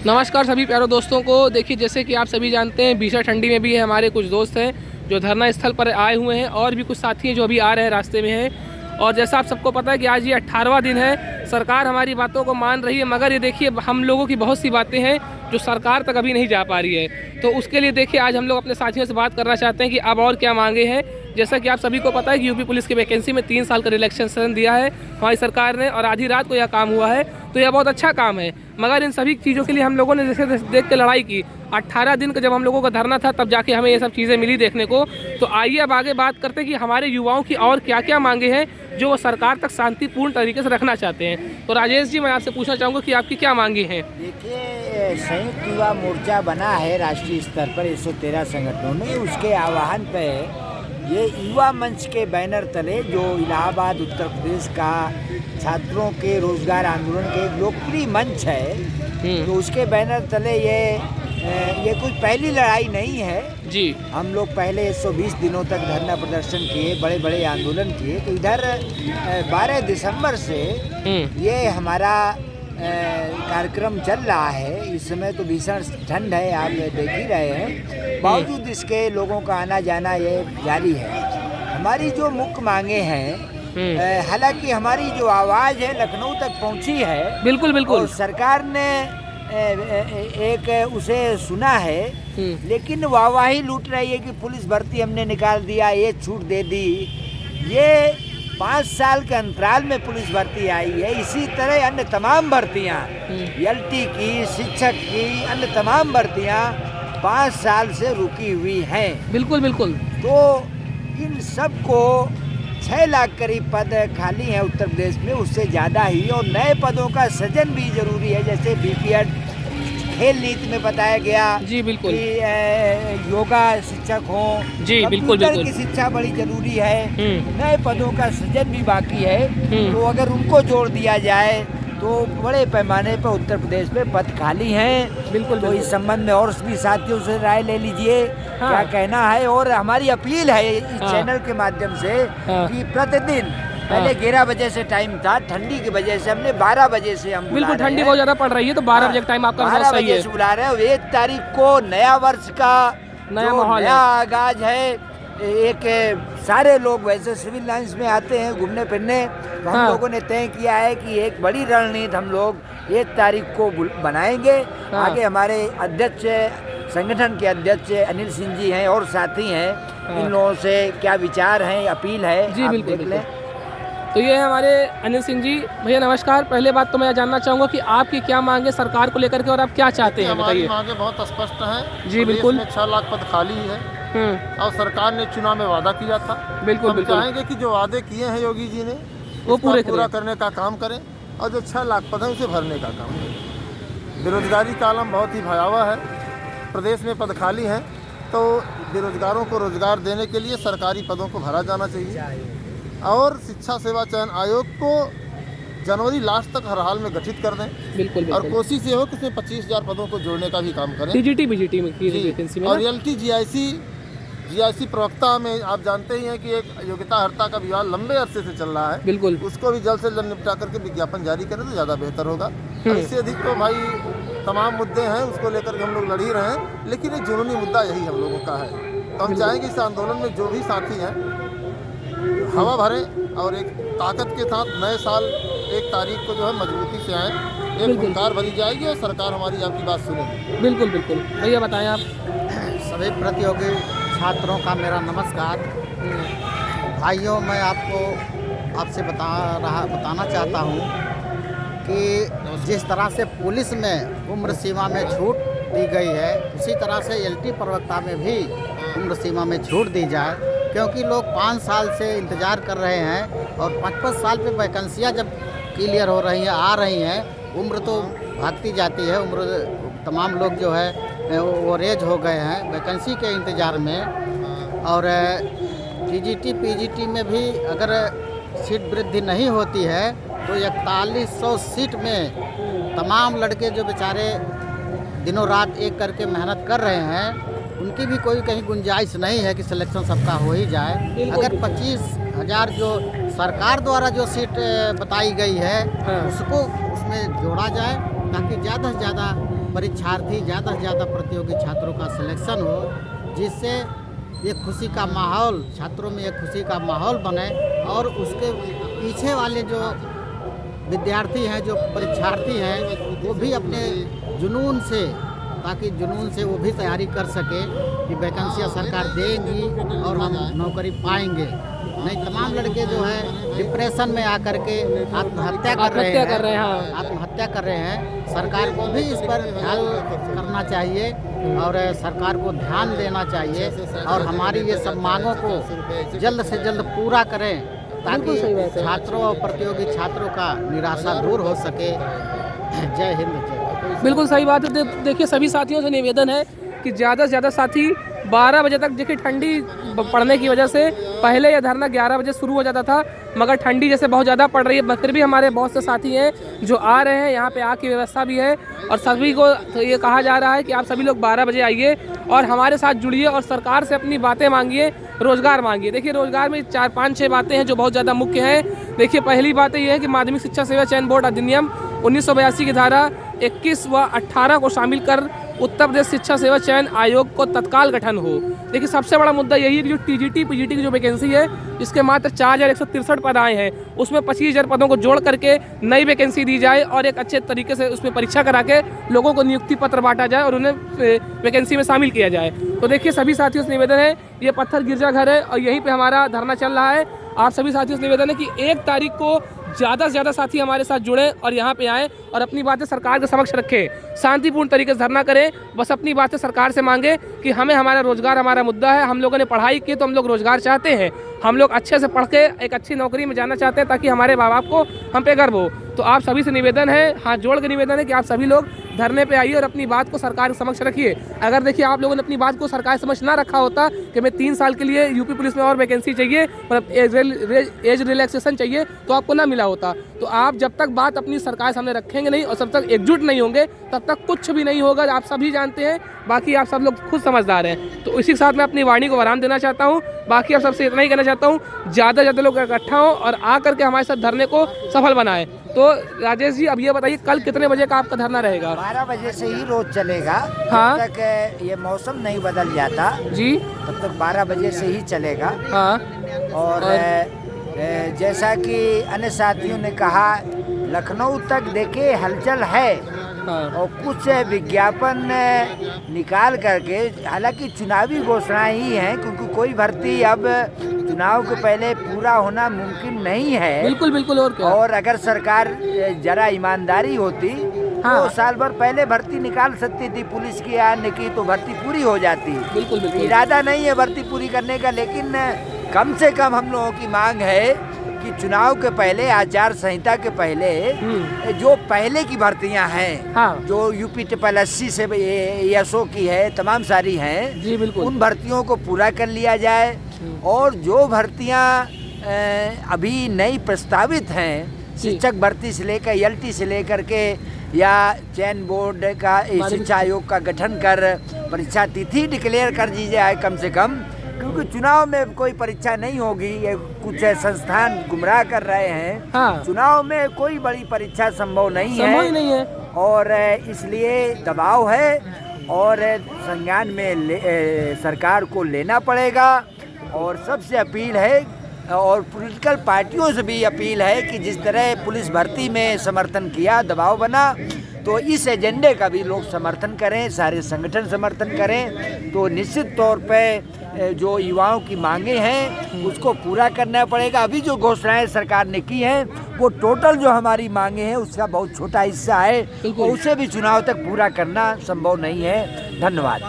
नमस्कार सभी प्यारे दोस्तों को। देखिए, जैसे कि आप सभी जानते हैं, भीषण ठंडी में भी हमारे कुछ दोस्त हैं जो धरना स्थल पर आए हुए हैं और भी कुछ साथी हैं जो अभी आ रहे हैं, रास्ते में हैं। और जैसा आप सबको पता है कि आज ये 18वां दिन है। सरकार हमारी बातों को मान रही है, मगर ये देखिए हम लोगों की बहुत सी बातें हैं जो सरकार तक अभी नहीं जा पा रही है। तो उसके लिए देखिए आज हम लोग अपने साथियों से बात करना चाहते हैं कि अब और क्या मांगे हैं। जैसा कि आप सभी को पता है कि यूपी पुलिस की वैकेंसी में 3 साल का रिलैक्सेशन दिया है हमारी सरकार ने, और आधी रात को यह काम हुआ है, तो यह बहुत अच्छा काम है। मगर इन सभी चीज़ों के लिए हम लोगों ने जैसे देख के लड़ाई की। 18 दिन का जब हम लोगों का धरना था तब जाके हमें ये सब चीज़ें मिली देखने को। तो आइए अब आगे बात करते हैं कि हमारे युवाओं की और क्या क्या मांगे हैं जो वो सरकार तक शांतिपूर्ण तरीके से रखना चाहते हैं। तो राजेश जी, मैं आपसे पूछना चाहूँगा कि आपकी क्या मांगे हैं। देखिए, संयुक्त युवा मोर्चा बना है राष्ट्रीय स्तर पर 113 संगठनों में। उसके आह्वान पे ये युवा मंच के बैनर तले, जो इलाहाबाद उत्तर प्रदेश का छात्रों के रोजगार आंदोलन के एक लोकप्रिय मंच है, तो उसके बैनर तले ये कोई पहली लड़ाई नहीं है जी। हम लोग पहले 120 दिनों तक धरना प्रदर्शन किए, बड़े बड़े आंदोलन किए। तो इधर 12 दिसंबर से ये हमारा कार्यक्रम चल रहा है। इस समय तो भीषण ठंड है, आप देख ही रहे हैं। बावजूद इसके लोगों का आना जाना ये जारी है। हमारी जो मुख्य मांगे हैं, हालांकि हमारी जो आवाज़ है लखनऊ तक पहुंची है, बिल्कुल बिल्कुल, और सरकार ने एक उसे सुना है, लेकिन वाहवाही लूट रही है कि पुलिस भर्ती हमने निकाल दिया, ये छूट दे दी। ये 5 साल के अंतराल में पुलिस भर्ती आई है। इसी तरह अन्य तमाम भर्तियाँ, एलटी की, शिक्षक की, अन्य तमाम भर्तियाँ 5 साल से रुकी हुई हैं। बिल्कुल बिल्कुल। तो इन सब को 6 लाख करीब पद खाली हैं उत्तर प्रदेश में, उससे ज़्यादा ही। और नए पदों का सृजन भी जरूरी है, जैसे बीपीएड खेल नीति में बताया गया जी बिल्कुल कि योगा शिक्षक हों, जी बिल्कुल बिल्कुल, की शिक्षा बड़ी जरूरी है। नए पदों का सृजन भी बाकी है, तो अगर उनको जोड़ दिया जाए तो बड़े पैमाने पर उत्तर प्रदेश में पद खाली हैं। बिल्कुल। तो इस संबंध में और भी साथियों से राय ले लीजिए, क्या कहना है। और हमारी अपील है इस चैनल के माध्यम से कि प्रतिदिन, पहले 11 बजे से टाइम था, ठंडी की वजह से हमने 12 बजे से हम बिल्कुल, ठंडी बहुत ज़्यादा पड़ रही है तो 12 बजे टाइम आपका 12 सही बजे है। से बुला रहे हैं। 1 तारीख को नया वर्ष का नया आगाज है। एक सारे लोग वैसे सिविल लाइंस में आते हैं घूमने फिरने, तो हम लोगों ने तय किया है कि एक बड़ी रणनीति हम लोग 1 तारीख को बनाएंगे। आगे हमारे अध्यक्ष, संगठन के अध्यक्ष अनिल सिंह जी हैं और साथी हैं, इन लोगों से क्या विचार हैं, अपील है जी। आप बिल्कुल देख लें। तो ये है हमारे अनिल सिंह जी। भैया नमस्कार। पहले बात तो मैं जानना चाहूँगा कि आपकी क्या मांगे सरकार को लेकर के और आप क्या चाहते हैं, हमारी मांगे बहुत स्पष्ट हैं। जी बिल्कुल। 6 लाख पद खाली है और सरकार ने चुनाव में वादा किया था। बिल्कुल हम चाहेंगे कि जो वादे किए हैं योगी जी ने वो पूरा करने का काम करें, और जो 6 लाख पद हैं उसे भरने का काम करें। बेरोजगारी का आलम बहुत ही भयावह है, प्रदेश में पद खाली हैं, तो बेरोजगारों को रोजगार देने के लिए सरकारी पदों को भरा जाना चाहिए। और शिक्षा सेवा चयन आयोग को जनवरी लास्ट तक हर हाल में गठित कर दें। बिल्कुल। और कोशिश ये हो कि उसमें 25,000 पदों को जोड़ने का भी काम करें। टीजीटी बीजीटी में की वैकेंसी में, और एलटी जीआईसी प्रवक्ता में आप जानते ही हैं कि एक योग्यता हर्ता का विवाद लंबे अरसे से चल रहा है। बिल्कुल, उसको भी जल्द से जल्द निपटा करके विज्ञापन जारी करें तो ज़्यादा बेहतर होगा। इससे अधिक तो भाई तमाम मुद्दे हैं, उसको लेकर के हम लोग लड़ ही रहे हैं, लेकिन एक जुनूनी मुद्दा यही हम लोगों का है। तो हम चाहेंगे इस आंदोलन में जो भी साथी हैं हवा भरें और एक ताकत के साथ नए साल 1 तारीख को जो है मजबूती से आए। एक हुंकार भरी जाएगी और सरकार हमारी आपकी बात सुनेगी। बिल्कुल बिल्कुल। भैया बताएं आप। सभी प्रतियोगी छात्रों का मेरा नमस्कार। भाइयों, मैं आपसे बताना चाहता हूँ कि जिस तरह से पुलिस में उम्र सीमा में छूट दी गई है, उसी तरह से एलटी प्रवक्ता में भी उम्र सीमा में छूट दी जाए, क्योंकि लोग 5 साल से इंतज़ार कर रहे हैं और 5-5 साल पे वैकेंसियाँ जब क्लियर हो रही हैं, आ रही हैं, उम्र तो भागती जाती है। उम्र तमाम लोग जो है वो रेज हो गए हैं वैकेंसी के इंतज़ार में। और टीजीटी पीजीटी में भी अगर सीट वृद्धि नहीं होती है तो 4100 सीट में तमाम लड़के जो बेचारे दिनों रात एक करके मेहनत कर रहे हैं, उनकी भी कोई कहीं गुंजाइश नहीं है कि सिलेक्शन सबका हो ही जाए। अगर 25,000 जो सरकार द्वारा जो सीट बताई गई है उसको उसमें जोड़ा जाए, ताकि ज़्यादा से ज़्यादा परीक्षार्थी ज़्यादा से ज़्यादा प्रतियोगी छात्रों का सिलेक्शन हो, जिससे ये खुशी का माहौल, छात्रों में एक खुशी का माहौल बने और उसके पीछे वाले जो विद्यार्थी हैं, जो परीक्षार्थी हैं, वो भी अपने जुनून से, ताकि जुनून से वो भी तैयारी कर सके कि वैकेंसियाँ सरकार देगी और हम नौकरी पाएंगे। नहीं, तमाम लड़के जो है डिप्रेशन में आकर के आत्महत्या कर रहे हैं। आत्महत्या कर रहे हैं। सरकार को भी इस पर ख्याल करना चाहिए और सरकार को ध्यान देना चाहिए और हमारी ये सब मांगों को जल्द से जल्द पूरा करें, ताकि छात्रों और प्रतियोगी छात्रों का निराशा दूर हो सके। जय हिंद, जय। बिल्कुल सही बात है। देखिए, सभी साथियों से निवेदन है कि ज़्यादा से ज़्यादा साथी 12 बजे तक, देखिए ठंडी पड़ने की वजह से पहले यह धरना 11 बजे शुरू हो जाता था, मगर ठंडी जैसे बहुत ज़्यादा पड़ रही है, फिर भी हमारे बहुत से साथी हैं जो आ रहे हैं। यहाँ पे आके व्यवस्था भी है और सभी को ये कहा जा रहा है कि आप सभी लोग 12 बजे आइए और हमारे साथ जुड़िए और सरकार से अपनी बातें मांगिए, रोज़गार मांगिए। देखिए, रोज़गार में 4, 5, 6 बातें हैं जो बहुत ज़्यादा मुख्य हैं। देखिए, पहली बात ये है कि माध्यमिक शिक्षा सेवा चयन बोर्ड अधिनियम 1982 की धारा 21 व 18 को शामिल कर उत्तर प्रदेश शिक्षा सेवा चयन आयोग को तत्काल गठन हो। देखिए, सबसे बड़ा मुद्दा यही है कि जो टीजीटी पीजीटी की जो वैकेंसी है, जिसके मात्र 4163 पद आए हैं, उसमें 25,000 पदों को जोड़ करके नई वैकेंसी दी जाए और एक अच्छे तरीके से उसमें परीक्षा करा के लोगों को नियुक्ति पत्र बांटा जाए और उन्हें वैकेंसी में शामिल किया जाए। तो देखिए, सभी साथियों से निवेदन है, ये पत्थर गिरजाघर है और यहीं पर हमारा धरना चल रहा है। आप सभी साथियों से निवेदन है कि 1 तारीख को ज़्यादा से ज़्यादा साथी हमारे साथ जुड़ें और यहाँ पे आएँ और अपनी बातें सरकार के समक्ष रखें। शांतिपूर्ण तरीके से धरना करें, बस अपनी बातें सरकार से मांगे कि हमें हमारा रोज़गार हमारा मुद्दा है। हम लोगों ने पढ़ाई की तो हम लोग रोज़गार चाहते हैं, हम लोग अच्छे से पढ़ के एक अच्छी नौकरी में जाना चाहते हैं ताकि हमारे माँ बाप को हम पे गर्व हो। तो आप सभी से निवेदन है, हाथ जोड़ के निवेदन है कि आप सभी लोग धरने पे आइए और अपनी बात को सरकार के समक्ष रखिए। अगर देखिए, आप लोगों ने अपनी बात को सरकार समक्ष ना रखा होता कि मैं 3 साल के लिए यूपी पुलिस में और वैकेंसी चाहिए, मतलब एज रिलैक्सेशन चाहिए, तो आपको ना मिला होता। तो आप जब तक बात अपनी सरकार सामने रखेंगे नहीं और जब तक एकजुट नहीं होंगे, तब तक कुछ भी नहीं होगा। आप सभी जानते हैं, बाकी आप सब लोग खुद समझदार हैं। तो इसी के साथ मैं अपनी वाणी को विराम देना चाहता हूँ। बाकी आप सबसे इतना ही कहना चाहता हूँ, ज़्यादा से ज़्यादा लोग इकट्ठा हों और आ करके हमारे साथ धरने को सफल बनाएं। तो राजेश जी, अब ये बताइए, कल कितने बजे का आपका धरना रहेगा? 12 बजे से ही रोज चलेगा। हाँ। जब तक ये मौसम नहीं बदल जाता जी, तब तक 12 बजे से ही चलेगा। हाँ। और जैसा कि अन्य साथियों ने कहा, लखनऊ तक देखिए हलचल है। हाँ। और कुछ विज्ञापन निकाल करके, हालांकि चुनावी घोषणाएं ही हैं, क्योंकि कोई भर्ती अब चुनाव के पहले पूरा होना मुमकिन नहीं है। बिल्कुल बिल्कुल। और क्या? और अगर सरकार जरा ईमानदारी होती, हाँ। तो साल भर पहले भर्ती निकाल सकती थी पुलिस की या अन्य की, तो भर्ती पूरी हो जाती। बिल्कुल बिल्कुल। इरादा नहीं है भर्ती पूरी करने का, लेकिन कम से कम हम लोगों की मांग है कि चुनाव के पहले, आचार संहिता के पहले जो पहले की भर्तियां हैं, हाँ। जो यूपी SSC से ESO की है, तमाम सारी हैं जी बिल्कुल, उन भर्तियों को पूरा कर लिया जाए। और जो भर्तियां अभी नई प्रस्तावित हैं, शिक्षक भर्ती से लेकर ELT से लेकर के, या चयन बोर्ड का, शिक्षा आयोग का गठन कर परीक्षा तिथि डिक्लेयर कर दी जाए कम से कम, क्योंकि चुनाव में कोई परीक्षा नहीं होगी। ये कुछ संस्थान गुमराह कर रहे हैं। हाँ। चुनाव में कोई बड़ी परीक्षा संभव नहीं है और इसलिए दबाव है और संज्ञान में सरकार को लेना पड़ेगा। और सबसे अपील है और पॉलिटिकल पार्टियों से भी अपील है कि जिस तरह पुलिस भर्ती में समर्थन किया, दबाव बना, तो इस एजेंडे का भी लोग समर्थन करें, सारे संगठन समर्थन करें। तो निश्चित तौर पे जो युवाओं की मांगे हैं उसको पूरा करना पड़ेगा। अभी जो घोषणाएं सरकार ने की हैं वो टोटल जो हमारी मांगे हैं उसका बहुत छोटा हिस्सा है और उसे भी चुनाव तक पूरा करना संभव नहीं है। धन्यवाद।